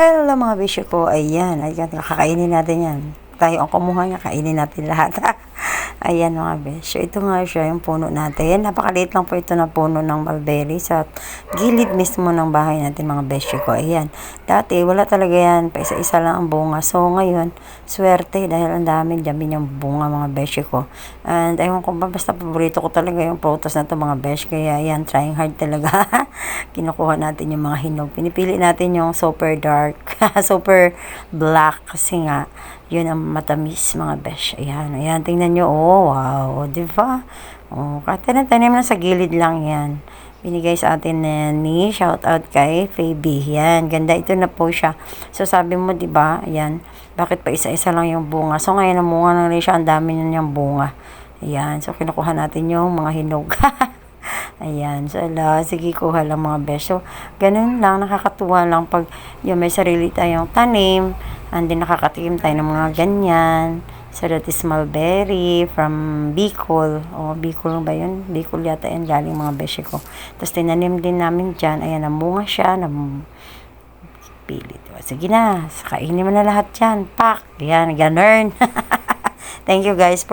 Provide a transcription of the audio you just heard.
Hello mga bisyo ko, ayan, kakainin natin yan. Tayo ang kumuha niya, kainin natin lahat. Ayan mga besyo, ito nga siya yung puno natin. Napakaliit lang po ito na puno ng mulberry sa gilid mismo ng bahay natin mga besyo ko. Ayan, dati wala talaga yan, pa isa-isa lang ang bunga. So ngayon, swerte dahil ang dami dyan yung bunga mga besyo ko. And ayun ko ba, basta paborito ko talaga yung prutas na to mga besh. Kaya ayan, trying hard talaga. Kinukuha natin yung mga hinog. Pinipili natin yung super dark, super black kasi nga yun ang matamis mga besh. Ayan, ayan, tingnan nyo. Oh, wow, diba? Oh, tanim na sa gilid lang yan. Binigay sa atin ni shout out kay Faby. Yan, ganda ito na po siya. So sabi mo, diba? Ayan, bakit pa isa-isa lang yung bunga? So ngayon ang bunga na rin siya, ang dami na niyang bunga. Ayan, so kinukuha natin yung mga hinog. Ayan, so sige, kuha lang mga besh. So, ganun lang, nakakatuwa lang pag yung may sarili tayong tanim, and then nakakatikim tayo ng mga ganyan. So, that is mulberry from Bicol. O, Bicol ba yun? Bicol yata yan, galing mga besh ko. Tapos, tinanim din namin dyan. Ayan, namunga siya, pilit. Sige na, kainin mo na lahat yan. Pak! Ayan, ganun. Thank you guys.